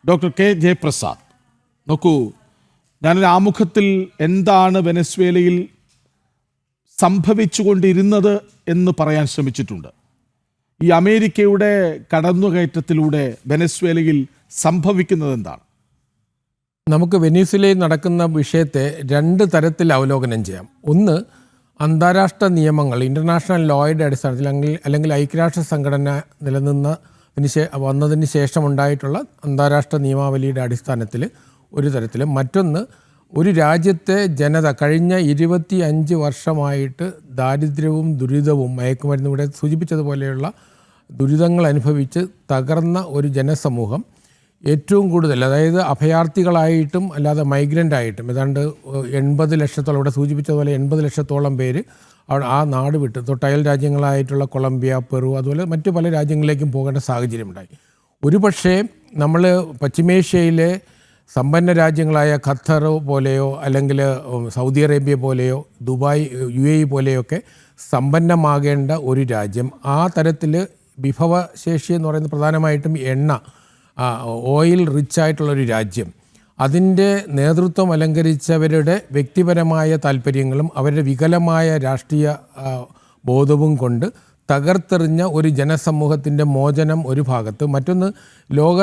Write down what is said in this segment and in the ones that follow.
Doctor K Jayaprasad, നോക്കൂ, ഞാനൊരു ആമുഖത്തിൽ എന്താണ് വെനസ്വേലയിൽ സംഭവിച്ചുകൊണ്ടിരുന്നത് എന്ന് പറയാൻ ശ്രമിച്ചിട്ടുണ്ട്. ഈ അമേരിക്കയുടെ കടന്നുകയറ്റത്തിലൂടെ വെനസ്വേലയിൽ സംഭവിക്കുന്നത് എന്താണ്? നമുക്ക് വെനസ്വേലയിൽ നടക്കുന്ന വിഷയത്തെ രണ്ട് തരത്തിൽ അവലോകനം ചെയ്യാം. ഒന്ന്, അന്താരാഷ്ട്ര നിയമങ്ങൾ, ഇൻ്റർനാഷണൽ ലോയുടെ അടിസ്ഥാനത്തിൽ അല്ലെങ്കിൽ ഐക്യരാഷ്ട്ര സംഘടന വന്നതിന് ശേഷം ഉണ്ടായിട്ടുള്ള അന്താരാഷ്ട്ര നിയമാവലിയുടെ അടിസ്ഥാനത്തിൽ ഒരു തരത്തിലും. മറ്റൊന്ന്, ഒരു രാജ്യത്തെ ജനത കഴിഞ്ഞ 25 വർഷമായിട്ട് ദാരിദ്ര്യവും ദുരിതവും മയക്കുമരുന്ന് ഇവിടെ സൂചിപ്പിച്ചതുപോലെയുള്ള ദുരിതങ്ങൾ അനുഭവിച്ച് തകർന്ന ഒരു ജനസമൂഹം ഏറ്റവും കൂടുതൽ, അതായത് അഭയാർത്ഥികളായിട്ടും അല്ലാതെ മൈഗ്രൻ്റായിട്ടും ഏതാണ്ട് 80 ലക്ഷത്തോളം, ഇവിടെ സൂചിപ്പിച്ചതുപോലെ 80 ലക്ഷത്തോളം പേര് ആ നാട് വിട്ട് തൊട്ടയൽ രാജ്യങ്ങളായിട്ടുള്ള കൊളംബിയ, പെറു, അതുപോലെ മറ്റു പല രാജ്യങ്ങളിലേക്കും പോകേണ്ട സാഹചര്യമുണ്ടായി. ഒരു പക്ഷേ നമ്മൾ പശ്ചിമേഷ്യയിലെ സമ്പന്ന രാജ്യങ്ങളായ ഖത്തർ പോലെയോ അല്ലെങ്കിൽ സൗദി അറേബ്യ പോലെയോ ദുബായ്, UAE പോലെയൊക്കെ സമ്പന്നമാകേണ്ട ഒരു രാജ്യം, ആ തരത്തിൽ വിഭവശേഷി എന്ന് പറയുന്നത് പ്രധാനമായിട്ടും എണ്ണ, ഓയിൽ റിച്ച് ആയിട്ടുള്ളൊരു രാജ്യം, അതിൻ്റെ നേതൃത്വം അലങ്കരിച്ചവരുടെ വ്യക്തിപരമായ താല്പര്യങ്ങളും അവരുടെ വികലമായ രാഷ്ട്രീയ ബോധവും കൊണ്ട് തകർത്തെറിഞ്ഞ ഒരു ജനസമൂഹത്തിൻ്റെ മോചനം ഒരു ഭാഗത്ത്. മറ്റൊന്ന്, ലോക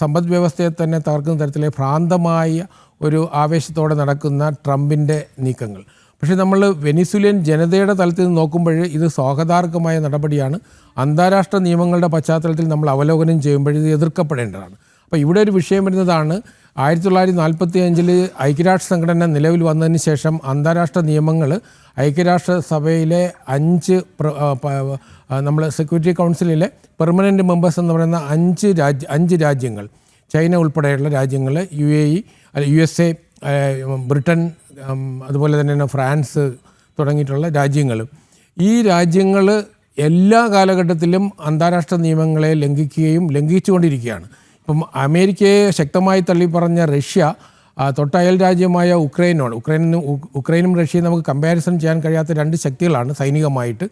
സമ്പദ് വ്യവസ്ഥയെ തന്നെ തകർക്കുന്ന തരത്തിലെ ഭ്രാന്തമായ ഒരു ആവേശത്തോടെ നടക്കുന്ന ട്രംപിൻ്റെ നീക്കങ്ങൾ. പക്ഷേ നമ്മൾ വെനിസ്വേലിയൻ ജനതയുടെ തലത്തിൽ നിന്ന് നോക്കുമ്പോൾ ഇത് സ്വാഗതാർഹമായ നടപടിയാണ്. അന്താരാഷ്ട്ര നിയമങ്ങളുടെ പശ്ചാത്തലത്തിൽ നമ്മൾ അവലോകനം ചെയ്യുമ്പോൾ ഇത് എതിർക്കപ്പെടേണ്ടതാണ്. അപ്പോൾ ഇവിടെ ഒരു വിഷയം വരുന്നതാണ്, 1945 ഐക്യരാഷ്ട്ര സംഘടന നിലവിൽ വന്നതിന് ശേഷം അന്താരാഷ്ട്ര നിയമങ്ങൾ ഐക്യരാഷ്ട്ര സഭയിലെ 5 നമ്മൾ സെക്യൂരിറ്റി കൗൺസിലിലെ പെർമനൻ്റ് മെമ്പേഴ്സ് എന്ന് പറയുന്ന 5 രാജ്യങ്ങൾ, ചൈന ഉൾപ്പെടെയുള്ള രാജ്യങ്ങൾ, UAE, USA, ബ്രിട്ടൻ, അതുപോലെ തന്നെ ഫ്രാൻസ് തുടങ്ങിയിട്ടുള്ള രാജ്യങ്ങൾ, ഈ രാജ്യങ്ങൾ എല്ലാ കാലഘട്ടത്തിലും അന്താരാഷ്ട്ര നിയമങ്ങളെ ലംഘിച്ചുകൊണ്ടിരിക്കുകയാണ്. ഇപ്പം അമേരിക്കയെ ശക്തമായി തള്ളിപ്പറഞ്ഞ റഷ്യ തൊട്ടയൽ രാജ്യമായ ഉക്രൈനും റഷ്യയും നമുക്ക് കമ്പാരിസൺ ചെയ്യാൻ കഴിയാത്ത 2 ശക്തികളാണ് സൈനികമായിട്ട്.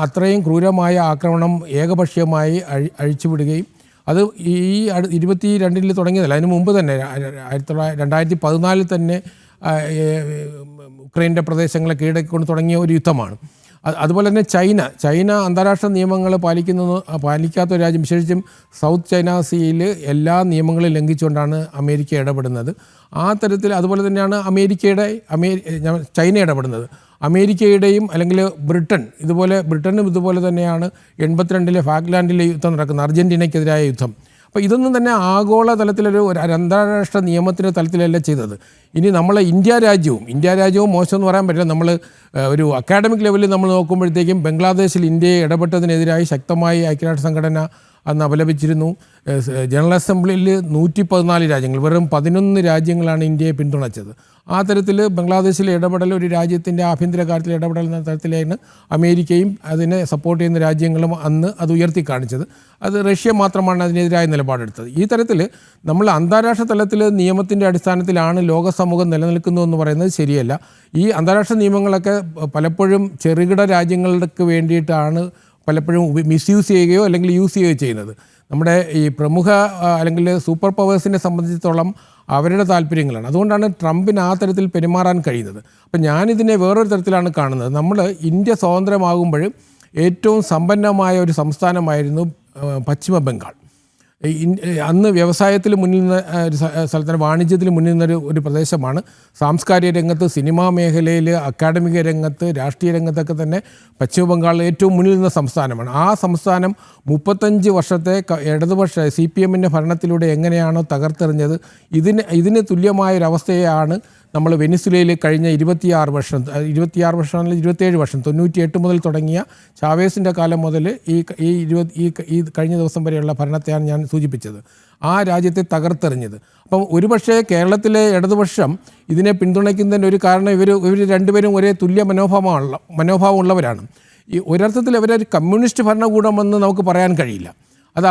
അത്രയും ക്രൂരമായ ആക്രമണം ഏകപക്ഷീയമായി അഴിച്ചുവിടുകയും അത് ഈ 22 തുടങ്ങിയതല്ല, അതിന് മുമ്പ് തന്നെ 2014 തന്നെ ഉക്രൈൻ്റെ പ്രദേശങ്ങളെ കീഴടക്കിക്കൊണ്ട് തുടങ്ങിയ ഒരു യുദ്ധമാണ്. അതുപോലെ തന്നെ ചൈന അന്താരാഷ്ട്ര നിയമങ്ങൾ പാലിക്കാത്ത ഒരു രാജ്യം, വിശേഷിച്ചും സൗത്ത് ചൈന സീയിൽ എല്ലാ നിയമങ്ങളും ലംഘിച്ചുകൊണ്ടാണ് അമേരിക്ക ഇടപെടുന്നത്. ആ തരത്തിൽ അതുപോലെ തന്നെയാണ് ചൈന ഇടപെടുന്നത്. അമേരിക്കയുടെയും അല്ലെങ്കിൽ ബ്രിട്ടനും ഇതുപോലെ തന്നെയാണ് 82 ഫാക്ലാൻഡിലെ യുദ്ധം നടക്കുന്നത്, അർജൻറ്റീനയ്ക്കെതിരായ യുദ്ധം. അപ്പോൾ ഇതൊന്നും തന്നെ ആഗോള തലത്തിലൊരു അന്താരാഷ്ട്ര നിയമത്തിൻ്റെ തലത്തിലല്ല ചെയ്തത്. ഇനി നമ്മളെ ഇന്ത്യ രാജ്യവും മോശമെന്ന് പറയാൻ പറ്റില്ല. നമ്മൾ ഒരു അക്കാഡമിക് ലെവലിൽ നമ്മൾ നോക്കുമ്പോഴത്തേക്കും ബംഗ്ലാദേശിൽ ഇന്ത്യയെ ഇടപെട്ടതിനെതിരായി ശക്തമായി ഐക്യരാഷ്ട്ര സംഘടന അന്ന് അപലപിച്ചിരുന്നു. ജനറൽ അസംബ്ലിയിൽ 114 രാജ്യങ്ങൾ, വെറും 11 രാജ്യങ്ങളാണ് ഇന്ത്യയെ പിന്തുണച്ചത്. ആ തരത്തിൽ ബംഗ്ലാദേശിലെ ഇടപെടൽ ഒരു രാജ്യത്തിൻ്റെ ആഭ്യന്തര കാര്യത്തിൽ ഇടപെടൽ എന്ന തരത്തിലാണ് അമേരിക്കയും അതിനെ സപ്പോർട്ട് ചെയ്യുന്ന രാജ്യങ്ങളും അന്ന് അത് ഉയർത്തി കാണിച്ചത്. അത് റഷ്യ മാത്രമാണ് അതിനെതിരായ നിലപാടെടുത്തത്. ഈ തരത്തിൽ നമ്മൾ അന്താരാഷ്ട്ര തലത്തിൽ നിയമത്തിൻ്റെ അടിസ്ഥാനത്തിലാണ് ലോക സമൂഹം നിലനിൽക്കുന്നു എന്ന് പറയുന്നത് ശരിയല്ല. ഈ അന്താരാഷ്ട്ര നിയമങ്ങളൊക്കെ പലപ്പോഴും ചെറുകിട രാജ്യങ്ങൾക്ക് വേണ്ടിയിട്ടാണ് പലപ്പോഴും മിസ്യൂസ് ചെയ്യുകയോ അല്ലെങ്കിൽ യൂസ് ചെയ്യുകയോ ചെയ്യുന്നത്. നമ്മുടെ ഈ പ്രമുഖ അല്ലെങ്കിൽ സൂപ്പർ പവേഴ്സിനെ സംബന്ധിച്ചിടത്തോളം അവരുടെ താല്പര്യങ്ങളാണ്. അതുകൊണ്ടാണ് ട്രംപിന് ആ തരത്തിൽ പെരുമാറാൻ കഴിയുന്നത്. അപ്പം ഞാനിതിനെ വേറൊരു തരത്തിലാണ് കാണുന്നത്. നമ്മൾ ഇന്ത്യ സ്വതന്ത്രമാകുമ്പോൾ ഏറ്റവും സമ്പന്നമായ ഒരു സംസ്ഥാനമായിരുന്നു പശ്ചിമ ബംഗാൾ. അന്ന് വ്യവസായത്തിൽ മുന്നിൽ നിന്ന് ഒരു സ്ഥലത്തിന്, വാണിജ്യത്തിൽ മുന്നിൽ നിന്നൊരു പ്രദേശമാണ്. സാംസ്കാരിക രംഗത്ത്, സിനിമാ മേഖലയിൽ, അക്കാഡമിക രംഗത്ത്, രാഷ്ട്രീയ രംഗത്തൊക്കെ തന്നെ പശ്ചിമ ബംഗാൾ ഏറ്റവും മുന്നിൽ നിന്ന സംസ്ഥാനമാണ്. ആ സംസ്ഥാനം 35 വർഷത്തെ ഇടതുപക്ഷ CPMൻ്റെ ഭരണത്തിലൂടെ എങ്ങനെയാണോ തകർത്തെറിഞ്ഞത്, ഇതിന് തുല്യമായൊരവസ്ഥയാണ് നമ്മൾ വെനിസ്വേലയിൽ കഴിഞ്ഞ 26 വർഷം 27 വർഷം 98 മുതൽ തുടങ്ങിയ ചാവേസിൻ്റെ കാലം മുതൽ ഈ കഴിഞ്ഞ ദിവസം വരെയുള്ള ഭരണത്തെയാണ് ഞാൻ സൂചിപ്പിച്ചത്. ആ രാജ്യത്തെ തകർത്തെറിഞ്ഞത്. അപ്പം ഒരുപക്ഷെ കേരളത്തിലെ ഇടതുപക്ഷം ഇതിനെ പിന്തുണയ്ക്കുന്നതിൻ്റെ ഒരു കാരണം ഇവർ രണ്ടുപേരും ഒരേ തുല്യ മനോഭാവമുള്ളവരാണ്. ഈ ഒരർത്ഥത്തിൽ അവരൊരു കമ്മ്യൂണിസ്റ്റ് ഭരണകൂടമെന്ന് നമുക്ക് പറയാൻ കഴിയില്ല. അത്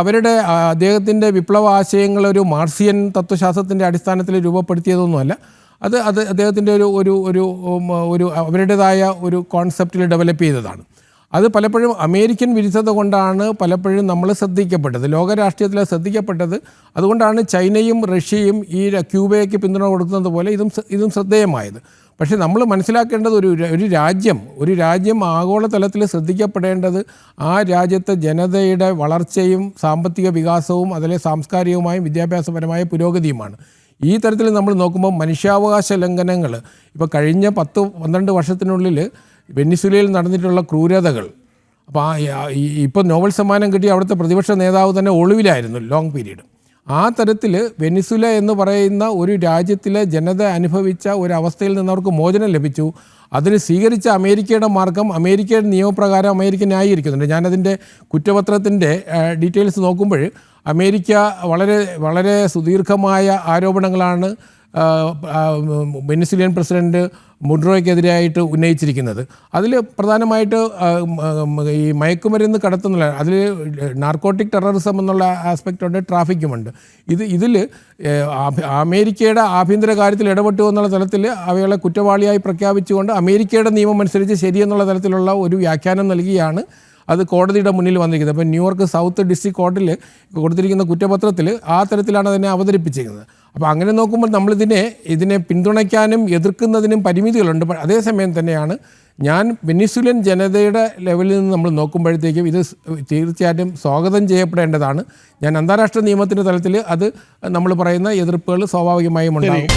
അദ്ദേഹത്തിൻ്റെ വിപ്ലവ ആശയങ്ങൾ ഒരു മാർക്സിയൻ തത്വശാസ്ത്രത്തിൻ്റെ അടിസ്ഥാനത്തിൽ രൂപപ്പെടുത്തിയതൊന്നുമല്ല. അത് അദ്ദേഹത്തിൻ്റെ ഒരു അവരുടേതായ ഒരു കോൺസെപ്റ്റിൽ ഡെവലപ്പ് ചെയ്തതാണ്. അത് പലപ്പോഴും അമേരിക്കൻ വിരുദ്ധത കൊണ്ടാണ് പലപ്പോഴും നമ്മൾ ശ്രദ്ധിക്കപ്പെട്ടത്, ലോക രാഷ്ട്രീയത്തിൽ ശ്രദ്ധിക്കപ്പെട്ടത്. അതുകൊണ്ടാണ് ചൈനയും റഷ്യയും ഈ ക്യൂബയ്ക്ക് പിന്തുണ കൊടുക്കുന്നത് പോലെ ഇതും ശ്രദ്ധേയമായത്. പക്ഷേ നമ്മൾ മനസ്സിലാക്കേണ്ടത് ഒരു രാജ്യം ആഗോളതലത്തിൽ ശ്രദ്ധിക്കപ്പെടേണ്ടത് ആ രാജ്യത്തെ ജനതയുടെ വളർച്ചയും സാമ്പത്തിക വികാസവും അതിലെ സാംസ്കാരികമായും വിദ്യാഭ്യാസപരമായ പുരോഗതിയുമാണ്. ഈ തരത്തിൽ നമ്മൾ നോക്കുമ്പോൾ മനുഷ്യാവകാശ ലംഘനങ്ങൾ ഇപ്പോൾ കഴിഞ്ഞ 10-12 വർഷത്തിനുള്ളിൽ വെനിസ്വേലയിൽ നടന്നിട്ടുള്ള ക്രൂരതകൾ, അപ്പോൾ ഇപ്പോൾ നോബൽ സമ്മാനം കിട്ടിയ അവിടുത്തെ പ്രതിപക്ഷ നേതാവ് തന്നെ ഒളിവിലായിരുന്നു ലോങ് പീരീഡ്. ആ തരത്തിൽ വെനിസ്വേല എന്ന് പറയുന്ന ഒരു രാജ്യത്തിലെ ജനത അനുഭവിച്ച ഒരവസ്ഥയിൽ നിന്ന് അവർക്ക് മോചനം ലഭിച്ചു. അതിന് സ്വീകരിച്ച അമേരിക്കയുടെ മാർഗം അമേരിക്കയുടെ നിയമപ്രകാരം അമേരിക്ക ന്യായീകരിക്കുന്നുണ്ട്. ഞാനതിൻ്റെ കുറ്റപത്രത്തിൻ്റെ ഡീറ്റെയിൽസ് നോക്കുമ്പോൾ അമേരിക്ക വളരെ സുദീർഘമായ ആരോപണങ്ങളാണ് വെനിസ്വേലിയൻ പ്രസിഡന്റ് മുഡ്രോയ്ക്കെതിരായിട്ട് ഉന്നയിച്ചിരിക്കുന്നത്. അതിൽ പ്രധാനമായിട്ട് ഈ മയക്കുമരുന്ന് കടത്തുന്നില്ല, അതിൽ നാർക്കോട്ടിക് ടെററിസം എന്നുള്ള ആസ്പെക്റ്റുണ്ട്, ട്രാഫിക്കുമുണ്ട്. ഇതിൽ അമേരിക്കയുടെ ആഭ്യന്തര കാര്യത്തിൽ ഇടപെട്ടു എന്നുള്ള തലത്തിൽ അവകളെ കുറ്റവാളിയായി പ്രഖ്യാപിച്ചുകൊണ്ട് അമേരിക്കയുടെ നിയമം അനുസരിച്ച് ശരിയെന്നുള്ള തലത്തിലുള്ള ഒരു വ്യാഖ്യാനം നൽകിയാണ് അത് കോടതിയുടെ മുന്നിൽ വന്നിരിക്കുന്നത്. അപ്പോൾ ന്യൂയോർക്ക് സൗത്ത് ഡിസ്ട്രിക്ട് കോർട്ടിൽ കൊടുത്തിരിക്കുന്ന കുറ്റപത്രത്തിൽ ആ തരത്തിലാണ് അതിനെ അവതരിപ്പിച്ചിരിക്കുന്നത്. അപ്പോൾ അങ്ങനെ നോക്കുമ്പോൾ ഇതിനെ പിന്തുണയ്ക്കാനും എതിർക്കുന്നതിനും പരിമിതികളുണ്ട്. അതേസമയം തന്നെയാണ് ഞാൻ വെനിസ്വേലിയൻ ജനതയുടെ ലെവലിൽ നിന്ന് നമ്മൾ നോക്കുമ്പോഴത്തേക്കും ഇത് തീർച്ചയായിട്ടും സ്വാഗതം ചെയ്യപ്പെടേണ്ടതാണ്. ഞാൻ അന്താരാഷ്ട്ര നിയമത്തിൻ്റെ തലത്തിൽ അത് നമ്മൾ പറയുന്ന എതിർപ്പുകൾ സ്വാഭാവികമായും ഉണ്ടാകും.